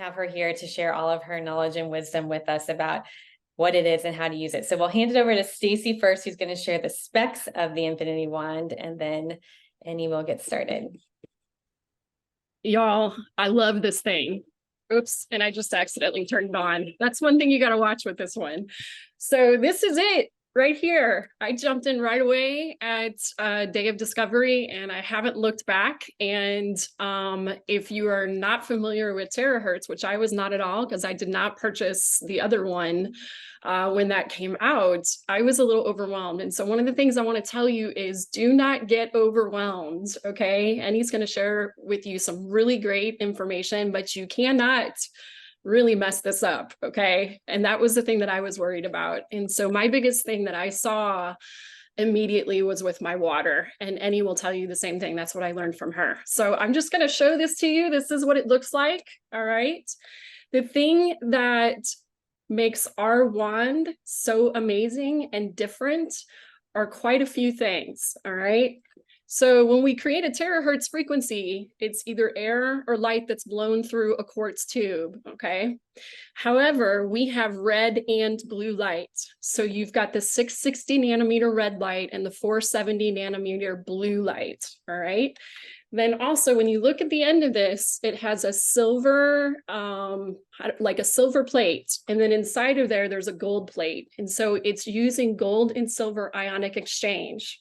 have her here to share all of her knowledge and wisdom with us about what it is and how to use it. So we'll hand it over to Stacy first, who's going to share the specs of the Infinity Wand, and then Annie will get started. Y'all, I love this thing. Oops, and I just accidentally turned it on. That's one thing you got to watch with this one. So this is it right here. I jumped in right away at day of discovery, and I haven't looked back. And if you are not familiar with Terahertz, which I was not at all, because I did not purchase the other one when that came out, I was a little overwhelmed. And so one of the things I want to tell you is do not get overwhelmed, okay? And he's going to share with you some really great information, but you cannot really mess this up, okay? And that was the thing that I was worried about. And so my biggest thing that I saw immediately was with my water, and Annie will tell you the same thing. That's what I learned from her. So I'm just going to show this to you. This is what it looks like, all right? The thing that makes our wand so amazing and different are quite a few things, all right? So when we create a terahertz frequency, it's either air or light that's blown through a quartz tube, okay? However, we have red and blue light. So you've got the 660 nanometer red light and the 470 nanometer blue light, all right? Then also, when you look at the end of this, it has a silver, like a silver plate. And then inside of there, there's a gold plate. And so it's using gold and silver ionic exchange.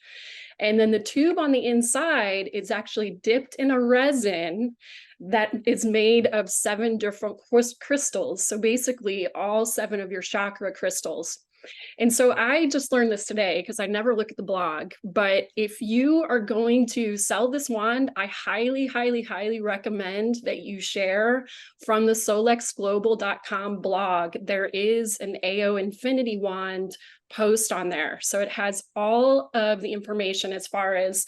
And then the tube on the inside is actually dipped in a resin that is made of 7 different crystals. So basically all 7 of your chakra crystals. And so I just learned this today because I never look at the blog, but if you are going to sell this wand, I highly, highly, highly recommend that you share from the solexglobal.com blog. There is an AO Infinity Wand post on there. So it has all of the information as far as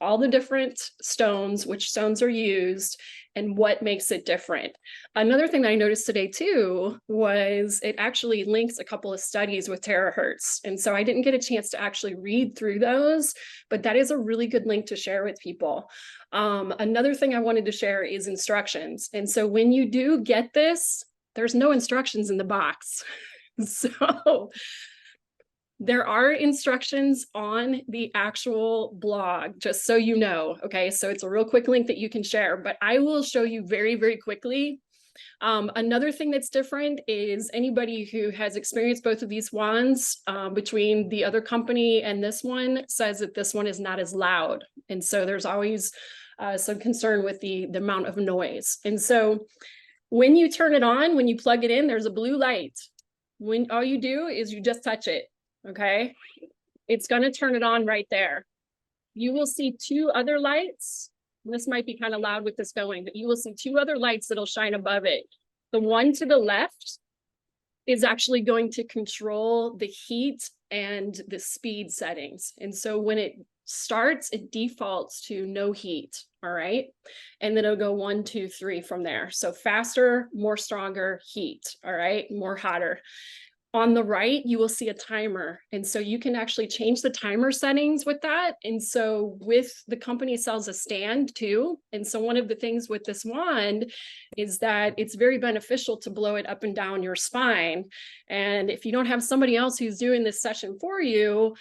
all the different stones, which stones are used, and what makes it different. Another thing that I noticed today too was it actually links a couple of studies with terahertz. And so I didn't get a chance to actually read through those, but that is a really good link to share with people. Another thing I wanted to share is instructions. And so when you do get this, there's no instructions in the box. So there are instructions on the actual blog, just so you know, okay? So it's a real quick link that you can share, but I will show you very, very quickly. Another thing that's different is anybody who has experienced both of these wands between the other company and this one says that this one is not as loud. And so there's always some concern with the amount of noise. And so when you turn it on, when you plug it in, there's a blue light. When all you do is you just touch it. Okay, it's going to turn it on right there. You will see 2 other lights. This might be kind of loud with this going, but you will see 2 other lights that'll shine above it. The one to the left is actually going to control the heat and the speed settings. And so when it starts, it defaults to no heat, all right? And then it'll go 1, 2, 3 from there. So faster, more stronger heat, all right? More hotter. On the right, you will see a timer. And so you can actually change the timer settings with that. And so with the company sells a stand too. And so one of the things with this wand is that it's very beneficial to blow it up and down your spine. And if you don't have somebody else who's doing this session for you,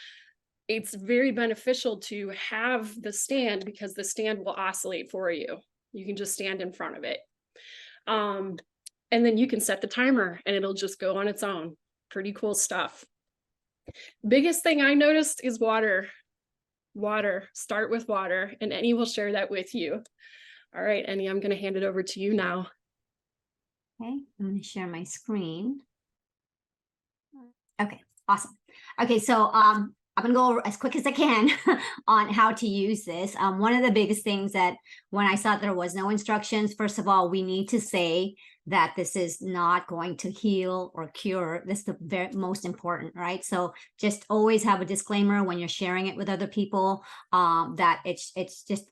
it's very beneficial to have the stand because the stand will oscillate for you. You can just stand in front of it. And then you can set the timer and it'll just go on its own. Pretty cool stuff. Biggest thing I noticed is water. Water. Start with water, and Annie will share that with you. All right, Annie, I'm going to hand it over to you now. Okay, I'm going to share my screen. Okay, awesome. Okay, so I'm going to go as quick as I can on how to use this. One of the biggest things that when I saw there was no instructions, first of all, we need to say that this is not going to heal or cure. That's the very most important, right? So just always have a disclaimer when you're sharing it with other people that it's just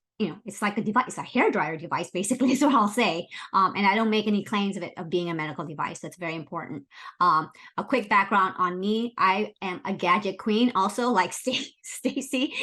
it's like a device, it's a hair dryer device, basically, is what I'll say. And I don't make any claims of being a medical device. That's very important. A quick background on me. I am a gadget queen, also like Stacy.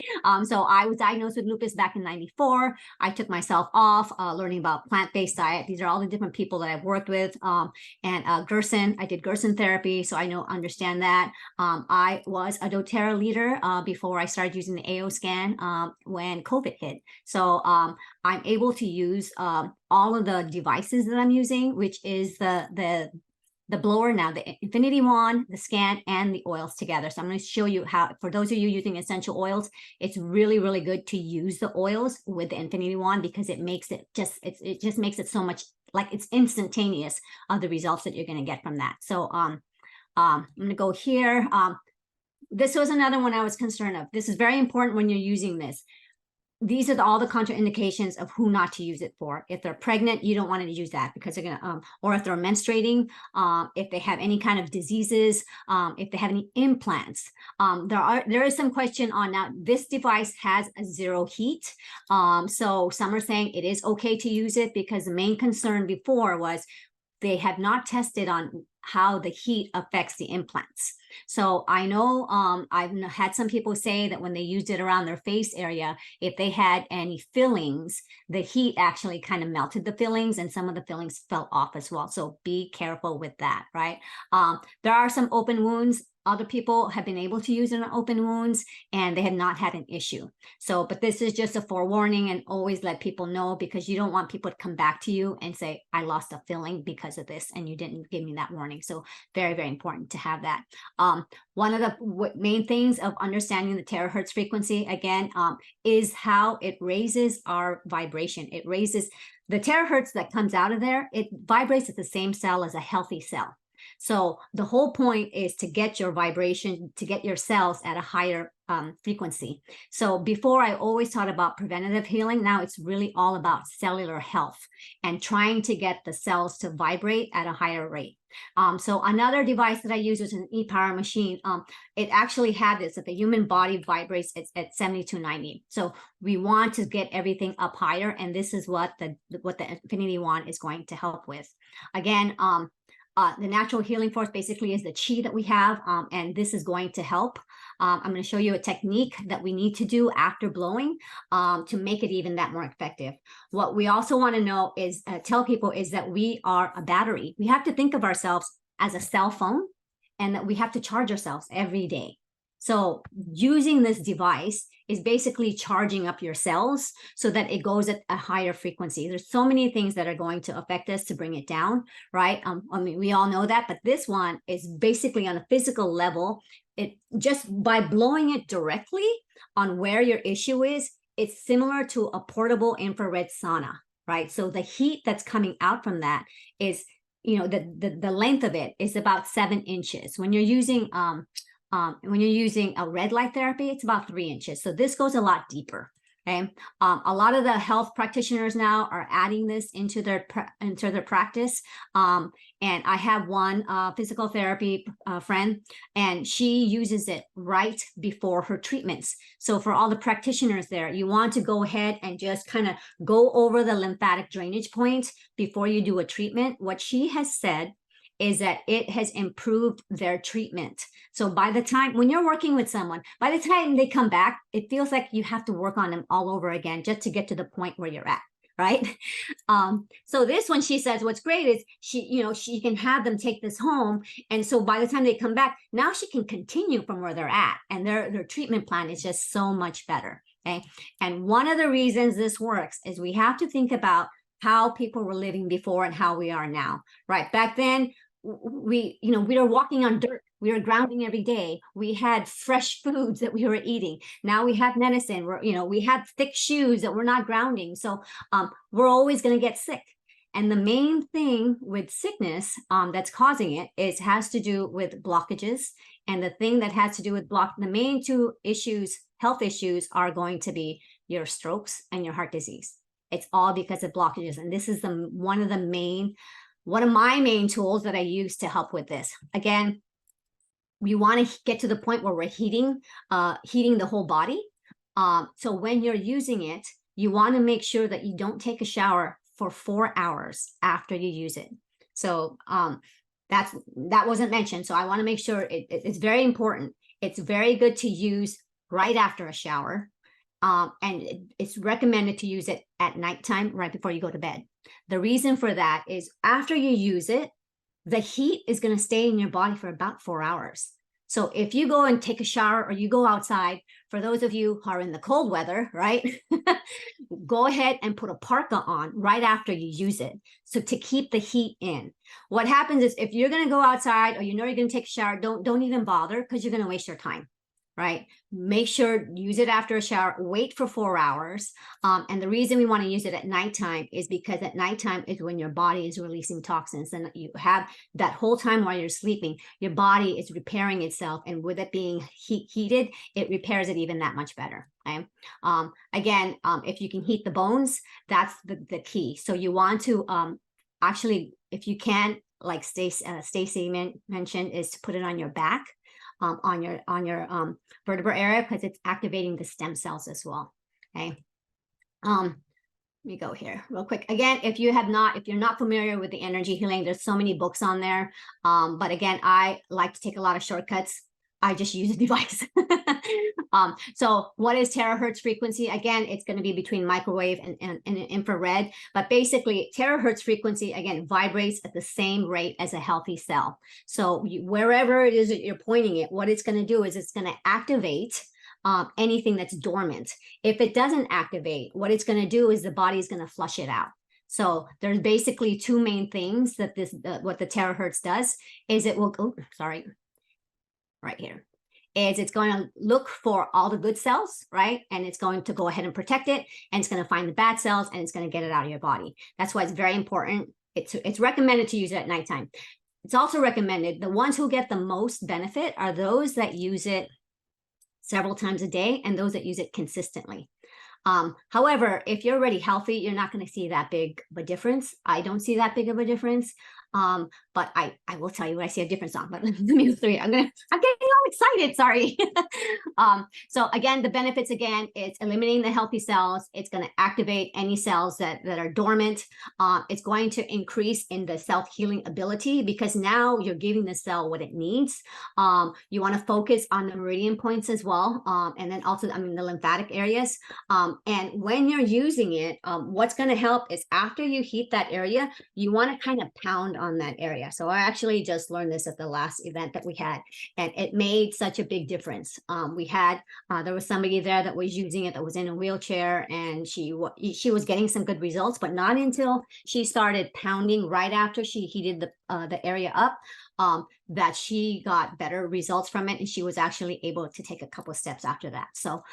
So I was diagnosed with lupus back in '94. I took myself off, learning about plant-based diet. These are all the different people that I've worked with. And Gerson, I did Gerson therapy, so I understand that. I was a doTERRA leader before I started using the AO scan when COVID hit. So I'm able to use all of the devices that I'm using, which is the blower now, the Infinity Wand, the scan, and the oils together. So I'm going to show you how, for those of you using essential oils, it's really, really good to use the oils with the Infinity Wand, because it makes it just makes it so much, like, it's instantaneous of the results that you're going to get from that. So I'm going to go here. This was another one I was concerned of. This is very important when you're using this. These are all the contraindications of who not to use it for. If they're pregnant, you don't want to use that, because they're gonna, or if they're menstruating, if they have any kind of diseases, if they have any implants. There is some question on now. This device has a zero heat, so some are saying it is okay to use it, because the main concern before was they have not tested on how the heat affects the implants. So I know I've had some people say that when they used it around their face area, if they had any fillings, the heat actually kind of melted the fillings, and some of the fillings fell off as well. So be careful with that, right? There are some open wounds. Other people have been able to use it on open wounds, and they have not had an issue. So, but this is just a forewarning, and always let people know, because you don't want people to come back to you and say, I lost a filling because of this, and you didn't give me that warning. So very, very important to have that. One of the main things of understanding the terahertz frequency, again, is how it raises our vibration. It raises the terahertz that comes out of there. It vibrates at the same cell as a healthy cell. So the whole point is to get your vibration, to get your cells at a higher frequency. So before, I always taught about preventative healing. Now it's really all about cellular health and trying to get the cells to vibrate at a higher rate. So another device that I use is an e-power machine. It actually had this, that the human body vibrates at 7290. So we want to get everything up higher, and this is what the Infinity Wand is going to help with. Again, the natural healing force basically is the chi that we have, and this is going to help. I'm going to show you a technique that we need to do after blowing to make it even that more effective. What we also want to know is, tell people, is that we are a battery. We have to think of ourselves as a cell phone, and that we have to charge ourselves every day. So using this device is basically charging up your cells so that it goes at a higher frequency. There's so many things that are going to affect us to bring it down, right? I mean, we all know that, but this one is basically on a physical level. It just by blowing it directly on where your issue is, it's similar to a portable infrared sauna, right? So the heat that's coming out from that is, the length of it is about 7 inches. When you're using a red light therapy, it's about 3 inches. So this goes a lot deeper. Okay. A lot of the health practitioners now are adding this into their practice. And I have one physical therapy friend, and she uses it right before her treatments. So for all the practitioners there, you want to go ahead and just kind of go over the lymphatic drainage point before you do a treatment. What she has said is that it has improved their treatment. So by the time, when you're working with someone, by the time they come back, it feels like you have to work on them all over again just to get to the point where you're at, right? So this one, she says, what's great is she can have them take this home. And so by the time they come back, now she can continue from where they're at. And their treatment plan is just so much better, okay? And one of the reasons this works is we have to think about how people were living before and how we are now, right? Back then, we were walking on dirt. We were grounding every day. We had fresh foods that we were eating. Now we have medicine. We have thick shoes that we're not grounding. So we're always going to get sick. And the main thing with sickness that's causing it has to do with blockages. And the thing that has to do with the main two issues, health issues, are going to be your strokes and your heart disease. It's all because of blockages. And this is one of my main tools that I use to help with this. Again, we want to get to the point where we're heating the whole body. So when you're using it, you want to make sure that you don't take a shower for 4 hours after you use it. So that wasn't mentioned. So I want to make sure it's very important. It's very good to use right after a shower. And it's recommended to use it at nighttime, right before you go to bed. The reason for that is after you use it, the heat is going to stay in your body for about 4 hours. So if you go and take a shower or you go outside, for those of you who are in the cold weather, right, go ahead and put a parka on right after you use it. So to keep the heat in. What happens is if you're going to go outside or you know you're going to take a shower, don't even bother, because you're going to waste your time. Right? Make sure use it after a shower, wait for 4 hours. And the reason we want to use it at nighttime is because at nighttime is when your body is releasing toxins, and you have that whole time while you're sleeping, your body is repairing itself. And with it being heated, it repairs it even that much better. Okay. Again, if you can heat the bones, that's the key. So you want to actually, if you can, like Stacy mentioned, is to put it on your back. On your vertebra area, because it's activating the stem cells as well. Okay. Let me go here real quick. Again, if you're not familiar with the energy healing, there's so many books on there. But again, I like to take a lot of shortcuts. I just use a device. So what is terahertz frequency? Again, it's going to be between microwave and infrared. But basically, terahertz frequency, again, vibrates at the same rate as a healthy cell. So wherever it is that you're pointing it, what it's going to do is it's going to activate anything that's dormant. If it doesn't activate, what it's going to do is the body is going to flush it out. So there's basically two main things that what the terahertz does is it will, right here, is it's going to look for all the good cells, right? And it's going to go ahead and protect it, and it's going to find the bad cells, and it's going to get it out of your body. That's why it's very important. It's recommended to use it at nighttime. It's also recommended, the ones who get the most benefit are those that use it several times a day and those that use it consistently. However, if you're already healthy, you're not going to see that big of a difference. I don't see that big of a difference. But I will tell you when I see a different song, but let me go through it. I'm getting all excited, sorry. So again, the benefits, again, it's eliminating the healthy cells. It's going to activate any cells that are dormant. It's going to increase in the self-healing ability, because now you're giving the cell what it needs. You want to focus on the meridian points as well. And then also, the lymphatic areas. And when you're using it, what's going to help is after you heat that area, you want to kind of pound on that area. So I actually just learned this at the last event that we had, and it made such a big difference. There was somebody there that was using it, that was in a wheelchair, and she was getting some good results, but not until she started pounding right after she heated the area up, that she got better results from it, and she was actually able to take a couple of steps after that. So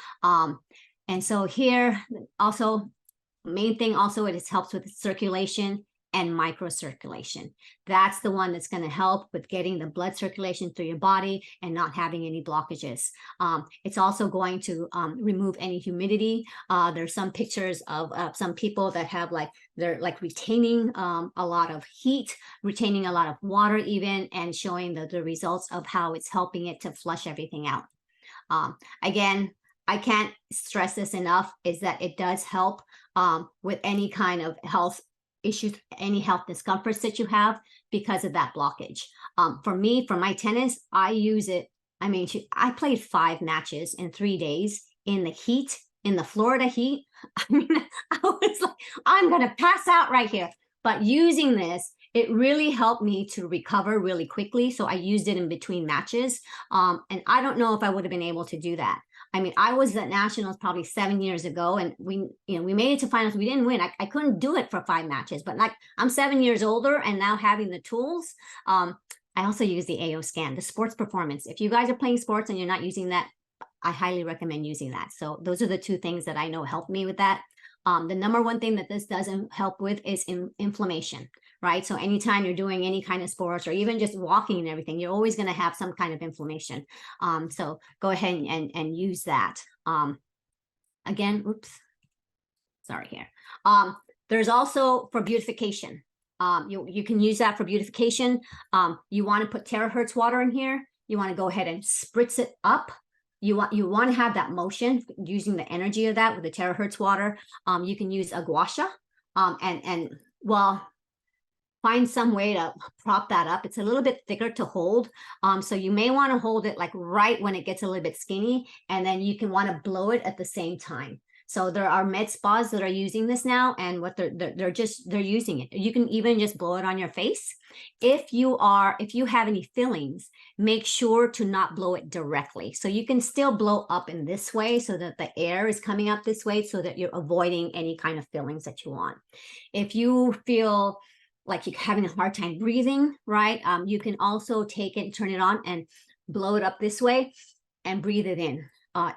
and so here also, main thing also, it helps with circulation and microcirculation. That's the one that's going to help with getting the blood circulation through your body and not having any blockages. It's also going to remove any humidity. There's some pictures of some people that have they're retaining a lot of heat, retaining a lot of water even, and showing the results of how it's helping it to flush everything out. Again, I can't stress this enough, is that it does help with any kind of health issues, any health discomforts that you have because of that blockage. For me, for my tennis, I use it. I played 5 matches in 3 days in the heat, in the Florida heat. I was like, I'm going to pass out right here. But using this, it really helped me to recover really quickly. So I used it in between matches. And I don't know if I would have been able to do that. I was at Nationals probably 7 years ago, and we made it to finals. We didn't win. I couldn't do it for 5 matches, but I'm 7 years older, and now having the tools, I also use the AO scan, the sports performance. If you guys are playing sports and you're not using that, I highly recommend using that. So those are the 2 things that I know helped me with that. The number one thing that this doesn't help with is inflammation, right? So anytime you're doing any kind of sports or even just walking and everything, you're always going to have some kind of inflammation. So go ahead and use that. Again, oops, sorry here. There's also for beautification. You can use that for beautification. You want to put terahertz water in here. You want to go ahead and spritz it up you want to have that motion using the energy of that with the terahertz water. You can use a gua sha, and well, find some way to prop that up. It's a little bit thicker to hold. So you may want to hold it like right when it gets a little bit skinny, and then you can want to blow it at the same time. So there are med spas that are using this now, and what they're using it. You can even just blow it on your face. If you have any fillings, make sure to not blow it directly. So you can still blow up in this way so that the air is coming up this way so that you're avoiding any kind of fillings that you want. If you feel like you're having a hard time breathing, right? You can also take it, turn it on and blow it up this way and breathe it in.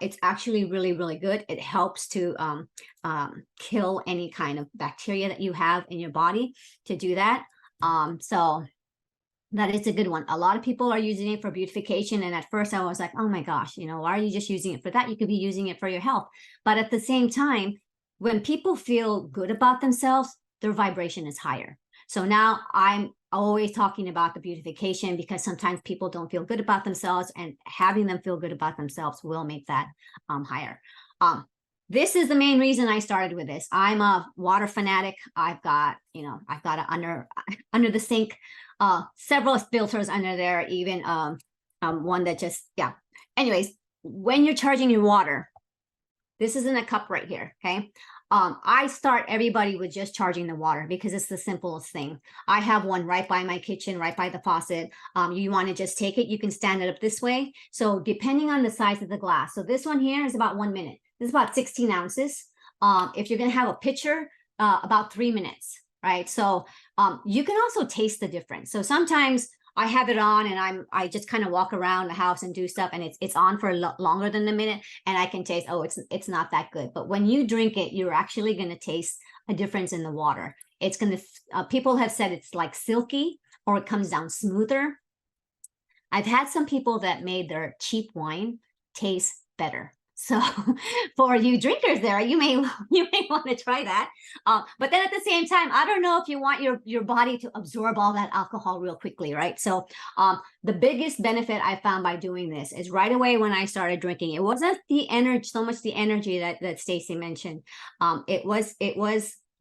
It's actually really, really good. It helps to kill any kind of bacteria that you have in your body to do that. So that is a good one. A lot of people are using it for beautification. And at first I was like, oh my gosh, why are you just using it for that? You could be using it for your health. But at the same time, when people feel good about themselves, their vibration is higher. So now I'm always talking about the beautification because sometimes people don't feel good about themselves, and having them feel good about themselves will make that higher. This is the main reason I started with this. I'm a water fanatic. I've got under the sink, several filters under there, even one that just, yeah. Anyways, when you're charging your water, this is in a cup right here, okay? I start everybody with just charging the water because it's the simplest thing. I have one right by my kitchen, right by the faucet. You want to just take it, you can stand it up this way. So depending on the size of the glass. So this one here is about 1 minute. This is about 16 ounces. If you're going to have a pitcher, about 3 minutes, right? So you can also taste the difference. So sometimes I have it on and I just kind of walk around the house and do stuff, and it's on for a lot longer than a minute, and I can taste, oh, it's not that good. But when you drink it, you're actually going to taste a difference in the water. It's going to, people have said it's like silky, or it comes down smoother. I've had some people that made their cheap wine taste better. So for you drinkers there, you may want to try that. But then at the same time, I don't know if you want your body to absorb all that alcohol real quickly, right? So the biggest benefit I found by doing this is right away when I started drinking, it wasn't the energy, so much the energy that Stacy mentioned. It was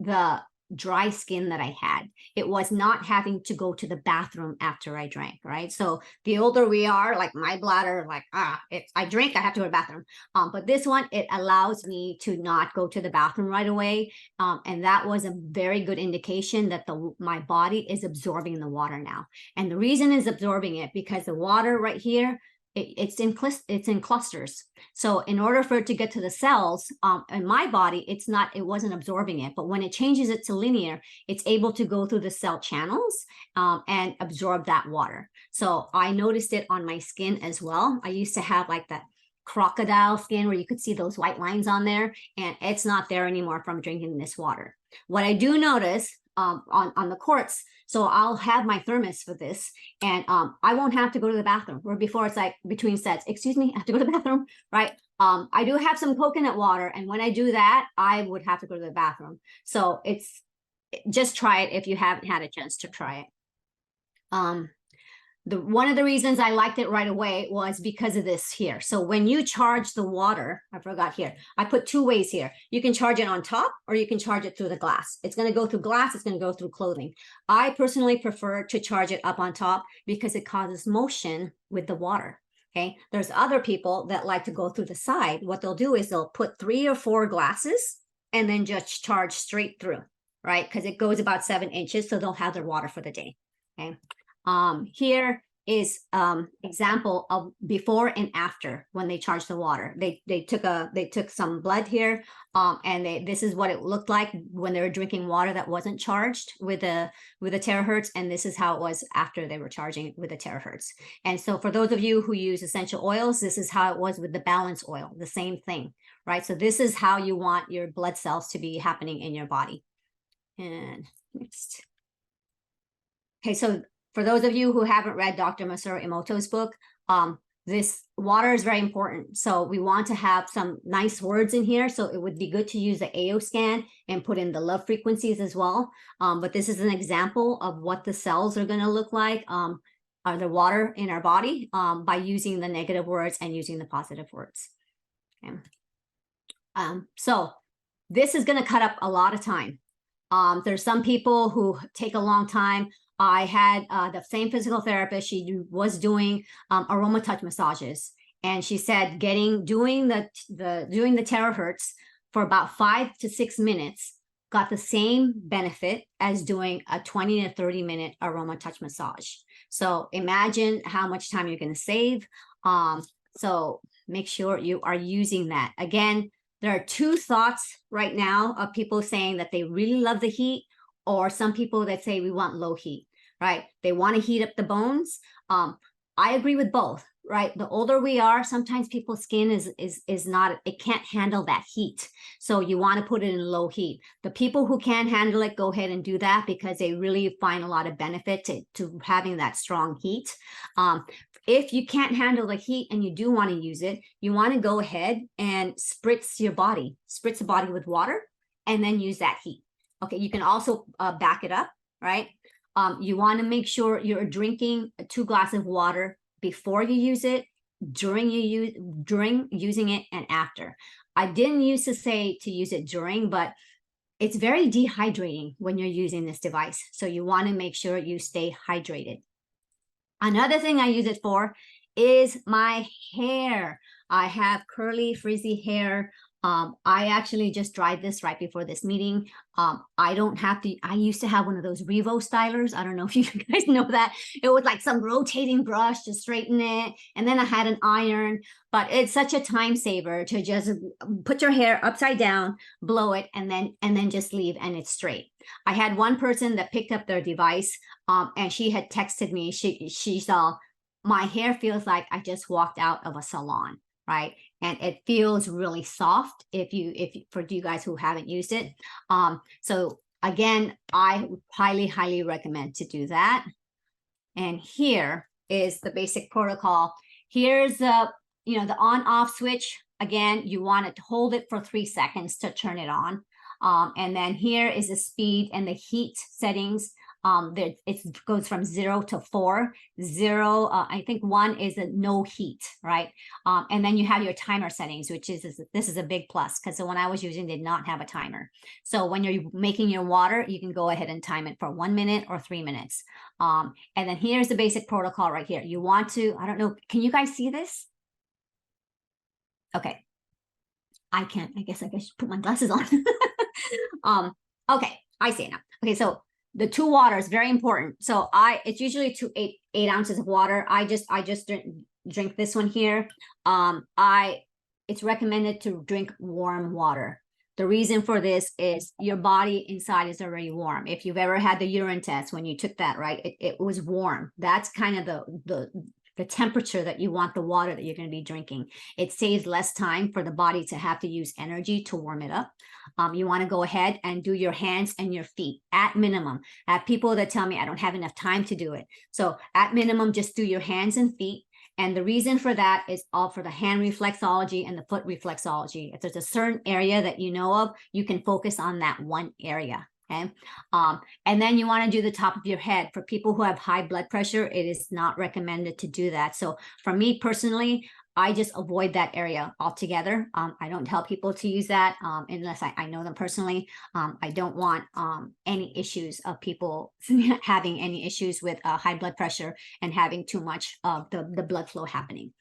the dry skin that I had. It was not having to go to the bathroom after I drank, right? So the older we are, like my bladder, like, if I drink, I have to go to the bathroom. But this one, it allows me to not go to the bathroom right away. And that was a very good indication that my body is absorbing the water now. And the reason is absorbing it because the water right here, it's in clusters. So in order for it to get to the cells in my body, it wasn't absorbing it. But when it changes it to linear, it's able to go through the cell channels and absorb that water. So I noticed it on my skin as well. I used to have like that crocodile skin where you could see those white lines on there, and it's not there anymore from drinking this water. What I do notice on the quartz, so I'll have my thermos for this, and I won't have to go to the bathroom, where before it's like between sets, excuse me, I have to go to the bathroom, right? I do have some coconut water, and when I do that, I would have to go to the bathroom. So just try it if you haven't had a chance to try it. One of the reasons I liked it right away was because of this here. So when you charge the water, I forgot here, I put 2 ways here. You can charge it on top, or you can charge it through the glass. It's going to go through glass. It's going to go through clothing. I personally prefer to charge it up on top because it causes motion with the water. Okay. There's other people that like to go through the side. What they'll do is they'll put 3 or 4 glasses and then just charge straight through, right? Because it goes about 7 inches. So they'll have their water for the day. Okay. Here is example of before and after when they charged the water. They took some blood here, and this is what it looked like when they were drinking water that wasn't charged with a terahertz, and this is how it was after they were charging with a terahertz. And so for those of you who use essential oils, this is how it was with the balance oil, the same thing, right? So this is how you want your blood cells to be happening in your body. And next. Okay, so for those of you who haven't read Dr. Masaru Emoto's book, this water is very important. So we want to have some nice words in here. So it would be good to use the AO scan and put in the love frequencies as well. But this is an example of what the cells are going to look like. the water in our body by using the negative words and using the positive words. Okay. So this is going to cut up a lot of time. There's some people who take a long time. I had the same physical therapist. She was doing aroma touch massages, and she said doing the terahertz for about 5 to 6 minutes got the same benefit as doing a 20 to 30 minute aroma touch massage. So imagine how much time you're going to save. So make sure you are using that. Again, there are two thoughts right now of people saying that they really love the heat, or some people that say we want low heat, right? They want to heat up the bones. I agree with both, right? The older we are, sometimes people's skin is not, it can't handle that heat. So you want to put it in low heat. The people who can handle it, go ahead and do that, because they really find a lot of benefit to having that strong heat. If you can't handle the heat and you do want to use it, you want to go ahead and spritz the body with water, and then use that heat. Okay, you can also back it up, right? You want to make sure you're drinking 2 glasses of water before you use it, during using it, and after. I didn't used to say to use it during, but it's very dehydrating when you're using this device. So you want to make sure you stay hydrated. Another thing I use it for is my hair. I have curly, frizzy hair. I actually just dried this right before this meeting. I don't have to, I used to have one of those Revo stylers. I don't know if you guys know that. It was like some rotating brush to straighten it. And then I had an iron, but it's such a time saver to just put your hair upside down, blow it, and then just leave, and it's straight. I had one person that picked up their device, and she had texted me. She saw, my hair feels like I just walked out of a salon, right? And it feels really soft if for you guys who haven't used it. So again, I highly recommend to do that. And here is the basic protocol. Here's the on-off switch. Again, you want to hold it for 3 seconds to turn it on. And then here is the speed and the heat settings. It goes from 0 to 4. 0, I think 1 is a no heat, right? And then you have your timer settings, which this is a big plus, because the one I was using did not have a timer. So when you're making your water, you can go ahead and time it for 1 minute or 3 minutes. And then here's the basic protocol right here. You want to, I don't know, can you guys see this? Okay. I can't, I guess should put my glasses on. Okay, I see it now. Okay, so the 2 waters, very important. So it's usually 8 ounces of water. I just drink this one here. It's recommended to drink warm water. The reason for this is your body inside is already warm. If you've ever had the urine test, when you took that, right, it was warm. That's kind of the temperature that you want the water that you're going to be drinking. It saves less time for the body to have to use energy to warm it up. You want to go ahead and do your hands and your feet at minimum. I have people that tell me I don't have enough time to do it. So at minimum, just do your hands and feet. And the reason for that is all for the hand reflexology and the foot reflexology. If there's a certain area that you know of, you can focus on that one area. Okay. And then you want to do the top of your head. For people who have high blood pressure, it is not recommended to do that. So for me personally, I just avoid that area altogether. I don't tell people to use that unless I know them personally. I don't want any issues of people having any issues with high blood pressure and having too much of the blood flow happening.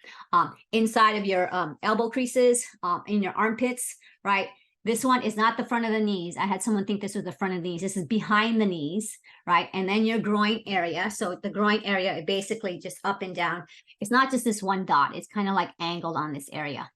Inside of your elbow creases, in your armpits, right? This one is not the front of the knees. I had someone think this was the front of the knees. This is behind the knees, right? And then your groin area. So the groin area, it basically just up and down. It's not just this one dot. It's kind of like angled on this area.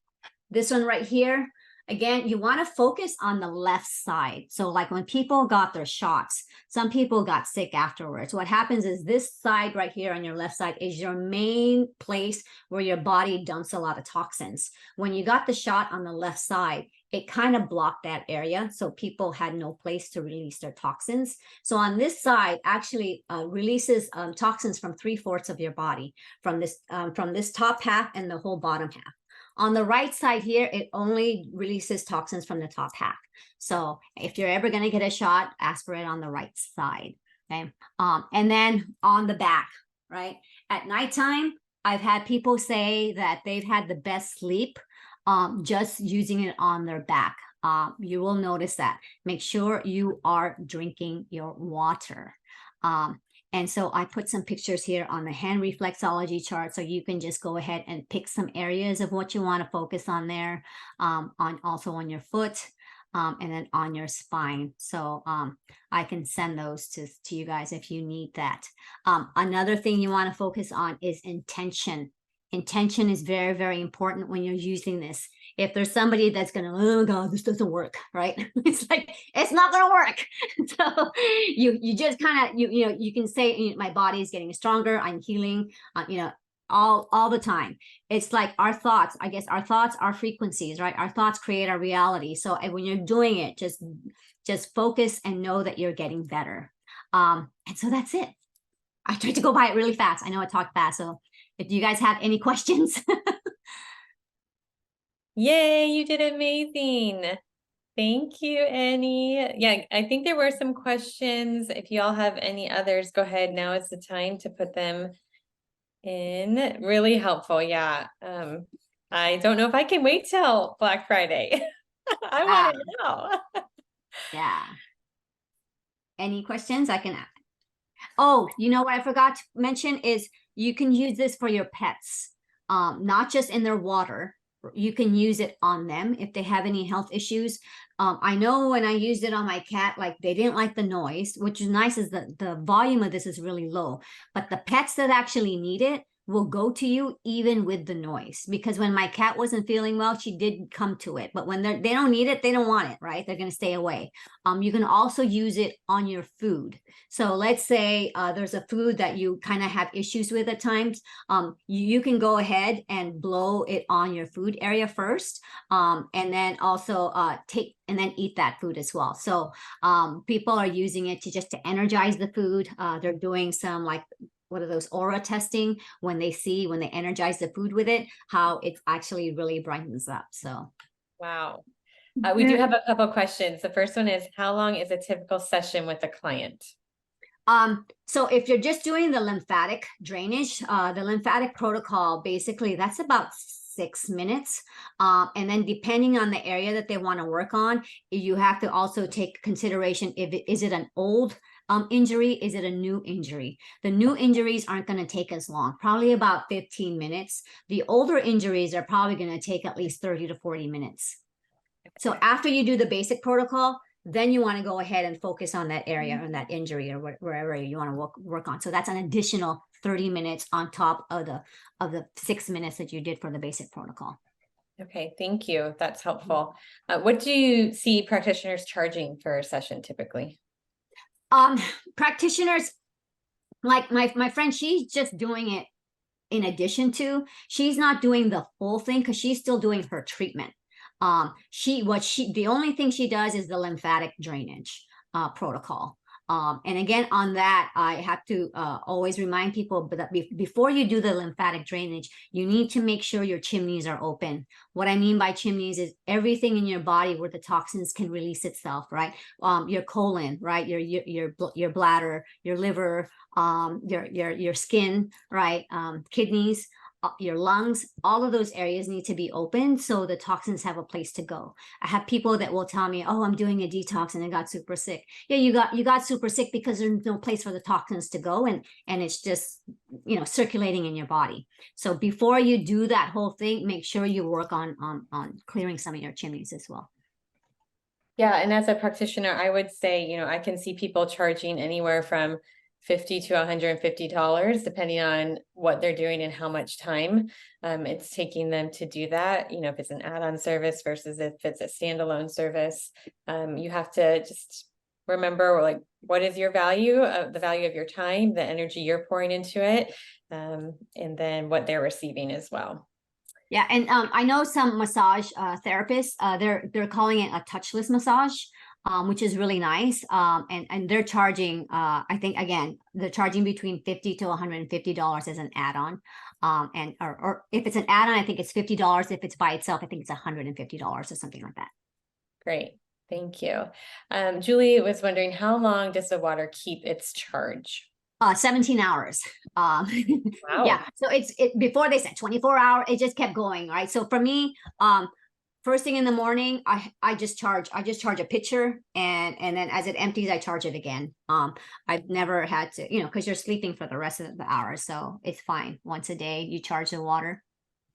This one right here, again, you want to focus on the left side. So like when people got their shots, some people got sick afterwards. What happens is this side right here on your left side is your main place where your body dumps a lot of toxins. When you got the shot on the left side, it kind of blocked that area. So people had no place to release their toxins. So on this side actually releases toxins from 3/4 of your body, from this top half and the whole bottom half. On the right side here, it only releases toxins from the top half. So if you're ever going to get a shot, ask for it on the right side. Okay. And then on the back, right? At nighttime, I've had people say that they've had the best sleep just using it on their back. You will notice that. Make sure you are drinking your water. And so I put some pictures here on the hand reflexology chart, so you can just go ahead and pick some areas of what you want to focus on there, also on your foot, and then on your spine. So I can send those to you guys if you need that. Another thing you want to focus on is intention. Intention is very, very important when you're using this. If there's somebody that's going to, oh God, this doesn't work, right? It's like, it's not going to work. So you just kind of, you can say, my body is getting stronger. I'm healing, all the time. It's like our thoughts, I guess our thoughts are frequencies, right? Our thoughts create our reality. So when you're doing it, just focus and know that you're getting better. And so that's it. I tried to go by it really fast. I know I talked fast. So if you guys have any questions. Yay, you did amazing. Thank you, Annie. Yeah, I think there were some questions. If you all have any others, go ahead. Now is the time to put them in. Really helpful. Yeah. I don't know if I can wait till Black Friday. I want it now. Yeah. Any questions I can add? Oh, you know what I forgot to mention is you can use this for your pets, not just in their water. You can use it on them if they have any health issues. I know when I used it on my cat, like they didn't like the noise, which is nice, is the volume of this is really low, but the pets that actually need it will go to you even with the noise, because when my cat wasn't feeling well, she did come to it, but when they don't need it, they don't want it, right? They're going to stay away. You can also use it on your food. So let's say there's a food that you kind of have issues with at times. You can go ahead and blow it on your food area first, and then also and then eat that food as well. So people are using it to energize the food. They're doing some, like, what are those, aura testing, when they energize the food with it, how it actually really brightens up. So wow. We do have a couple questions. The first one is, how long is a typical session with a client? So if you're just doing the lymphatic drainage, the lymphatic protocol, basically that's about 6 minutes. And then depending on the area that they want to work on, you have to also take consideration, is it an old injury? Is it a new injury? The new injuries aren't going to take as long, probably about 15 minutes. The older injuries are probably going to take at least 30 to 40 minutes. So after you do the basic protocol, then you want to go ahead and focus on that area and that injury, or wherever you want to work on. So that's an additional 30 minutes on top of the 6 minutes that you did for the basic protocol. Okay, thank you. That's helpful. What do you see practitioners charging for a session typically? Practitioners, like my friend, she's just doing it in addition to, she's not doing the full thing because she's still doing her treatment. The only thing she does is the lymphatic drainage protocol. And again, on that, I have to always remind people that before you do the lymphatic drainage, you need to make sure your chimneys are open. What I mean by chimneys is everything in your body where the toxins can release itself, right? Your colon, right? Your bladder, your liver, your skin, right? Kidneys, your lungs, all of those areas need to be open so the toxins have a place to go. I have people that will tell me, oh, I'm doing a detox and I got super sick. Yeah, you got super sick because there's no place for the toxins to go, and it's just, circulating in your body. So before you do that whole thing, make sure you work on clearing some of your chimneys as well. Yeah, and as a practitioner, I would say, I can see people charging anywhere from $50 to $150, depending on what they're doing and how much time it's taking them to do that. If it's an add-on service versus if it's a standalone service, you have to just remember, like, what is your value, the value of your time, the energy you're pouring into it, and then what they're receiving as well. Yeah, and I know some massage therapists, they're calling it a touchless massage. Which is really nice. And they're charging, I think, again, they're charging between $50 to $150 as an add-on. Or if it's an add-on, I think it's $50. If it's by itself, I think it's $150 or something like that. Great. Thank you. Julie was wondering, how long does the water keep its charge? 17 hours. Wow. Yeah. So before they said 24 hour, it just kept going. Right. So for me, first thing in the morning, I just charge a pitcher, and then as it empties, I charge it again. I've never had to, because you're sleeping for the rest of the hours. So it's fine. Once a day, you charge the water.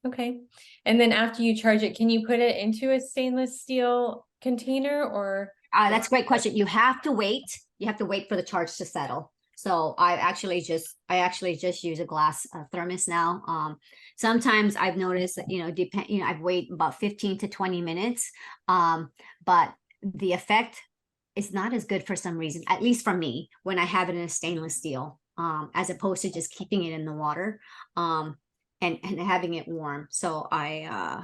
Okay. And then after you charge it, can you put it into a stainless steel container or? That's a great question. You have to wait. You have to wait for the charge to settle. So I actually just use a glass thermos now. Sometimes I've noticed that, I've waited about 15 to 20 minutes. But the effect is not as good for some reason, at least for me, when I have it in a stainless steel, as opposed to just keeping it in the water, and having it warm. So I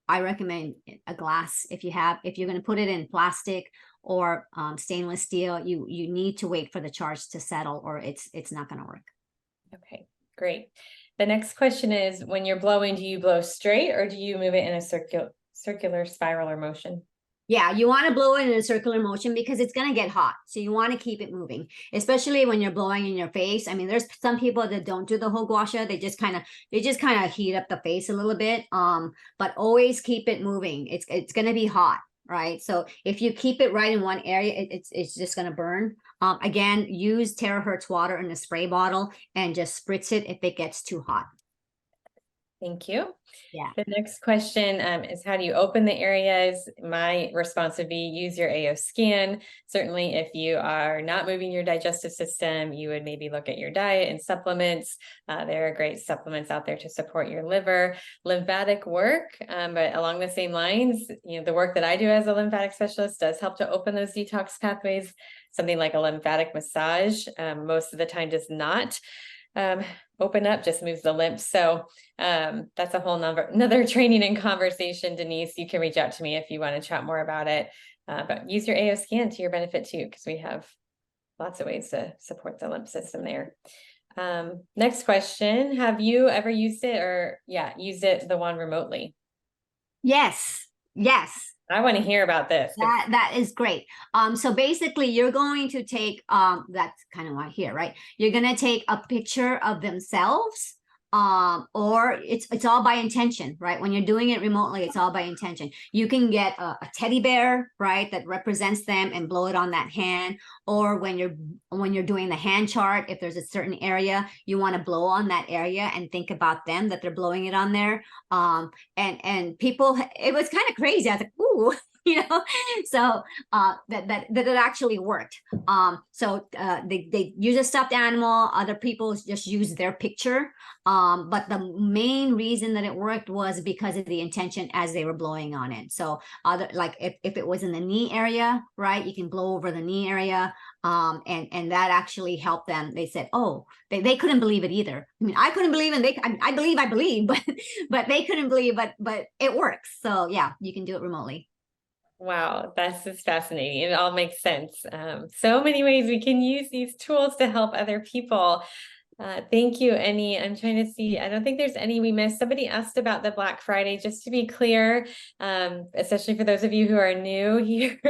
recommend a glass if you're going to put it in plastic or stainless steel. You need to wait for the charge to settle, or it's not going to work. Okay, great. The next question is, when you're blowing, do you blow straight or do you move it in a circular spiral or motion? Yeah, you want to blow it in a circular motion because it's going to get hot. So you want to keep it moving, especially when you're blowing in your face. I mean, there's some people that don't do the whole gua sha. They just kind of heat up the face a little bit. But always keep it moving. It's going to be hot, right? So if you keep it right in one area, it's just going to burn. Again, use Terahertz water in a spray bottle and just spritz it if it gets too hot. Thank you. Yeah. The next question is, how do you open the areas? My response would be use your AO scan. Certainly, if you are not moving your digestive system, you would maybe look at your diet and supplements. There are great supplements out there to support your liver. Lymphatic work, but along the same lines, the work that I do as a lymphatic specialist does help to open those detox pathways. Something like a lymphatic massage most of the time does not open up, just moves the lymph. So that's a whole another training and conversation, Denise. You can reach out to me if you want to chat more about it, but use your AO scan to your benefit too, because we have lots of ways to support the lymph system there. Next question, have you ever used it the wand remotely? Yes. I want to hear about this. That is great. So basically you're going to take, that's kind of why here, right? You're going to take a picture of themselves, or it's all by intention, right? When you're doing it remotely, it's all by intention. You can get a teddy bear, right, that represents them and blow it on that hand. Or when you're doing the hand chart, if there's a certain area you want to blow on that area and think about them, that they're blowing it on there. And people, it was kind of crazy. I was like, ooh. So that it actually worked. So they use a stuffed animal. Other people just use their picture. But the main reason that it worked was because of the intention as they were blowing on it. So if it was in the knee area, right, you can blow over the knee area. And that actually helped them. They said, oh, they couldn't believe it either. I mean, I couldn't believe it. I believe, but they couldn't believe, but it works. So yeah, you can do it remotely. Wow, that's just fascinating. It all makes sense. So many ways we can use these tools to help other people. Thank you, Annie. I'm trying to see. I don't think there's any we missed. Somebody asked about the Black Friday, just to be clear, especially for those of you who are new here.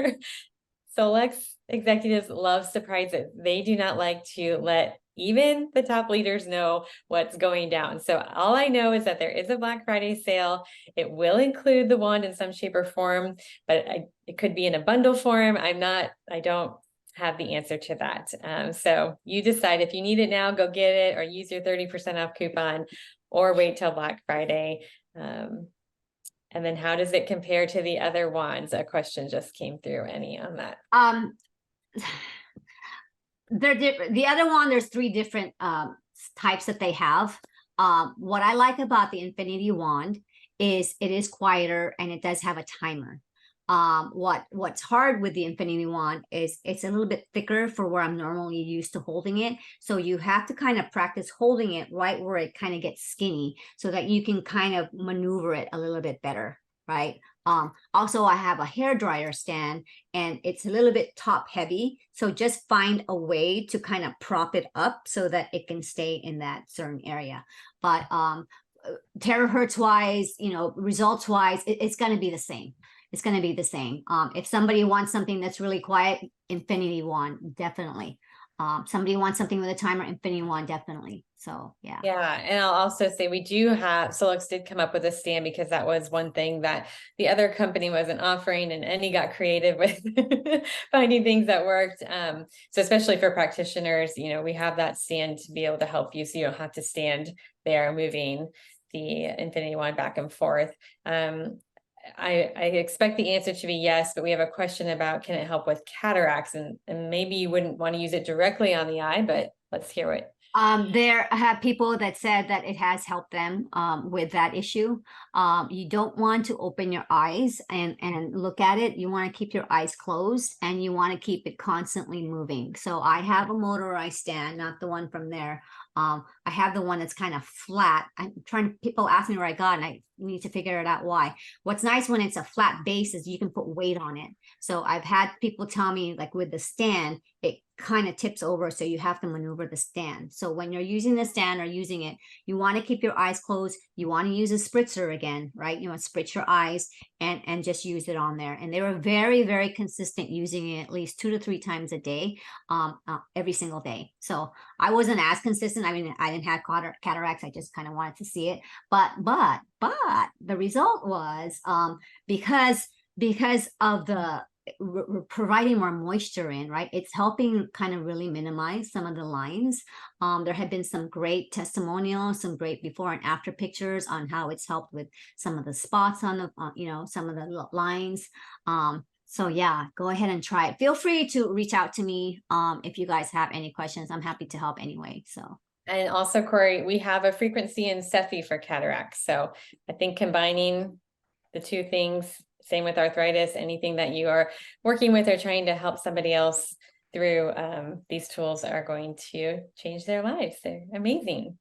Solex executives love surprises. They do not like to let even the top leaders know what's going down. So all I know is that there is a Black Friday sale. It will include the wand in some shape or form, but it could be in a bundle form. I don't have the answer to that. So you decide if you need it now, go get it, or use your 30% off coupon, or wait till Black Friday. And then how does it compare to the other wands? A question just came through, Annie, on that. The other one, there's 3 different types that they have. What I like about the Infinity Wand is it is quieter and it does have a timer. What's hard with the Infinity Wand is it's a little bit thicker for where I'm normally used to holding it. So you have to kind of practice holding it right where it kind of gets skinny so that you can kind of maneuver it a little bit better, right? Also, I have a hair dryer stand and it's a little bit top heavy. So just find a way to kind of prop it up so that it can stay in that certain area. But terahertz wise, results wise, it's going to be the same. It's going to be the same. If somebody wants something that's really quiet, Infinity Wand, definitely. somebody wants something with a timer, Infinity Wand, definitely. So yeah. Yeah, and I'll also say we do have, Solex did come up with a stand because that was one thing that the other company wasn't offering, and Annie got creative with finding things that worked. So especially for practitioners, you know, we have that stand to be able to help you so you don't have to stand there moving the Infinity Wand back and forth. I expect the answer to be yes, but we have a question about, can it help with cataracts? And maybe you wouldn't want to use it directly on the eye, but let's hear it. There have people that said that it has helped them with that issue. You don't want to open your eyes and look at it. You want to keep your eyes closed, and you want to keep it constantly moving. So I have a motorized stand, not the one from there. I have the one that's kind of flat. People ask me where I got it, and I need to figure it out why. What's nice when it's a flat base is you can put weight on it. So I've had people tell me, like with the stand, it kind of tips over, so you have to maneuver the stand. So when you're using the stand or using it, you want to keep your eyes closed. You want to use a spritzer again, right? You want to spritz your eyes and just use it on there. And they were very, very consistent using it at least 2 to 3 times a day, every single day. So I wasn't as consistent. I mean, I didn't have cataracts. I just kind of wanted to see it. But the result was because of the providing more moisture in, right? It's helping kind of really minimize some of the lines. There have been some great testimonials, some great before and after pictures on how it's helped with some of the spots on the, some of the lines. So yeah, go ahead and try it. Feel free to reach out to me if you guys have any questions. I'm happy to help anyway. So. And also, Corey, we have a frequency in Cephi for cataracts. So I think combining the two things, same with arthritis, anything that you are working with or trying to help somebody else through, these tools are going to change their lives. They're amazing.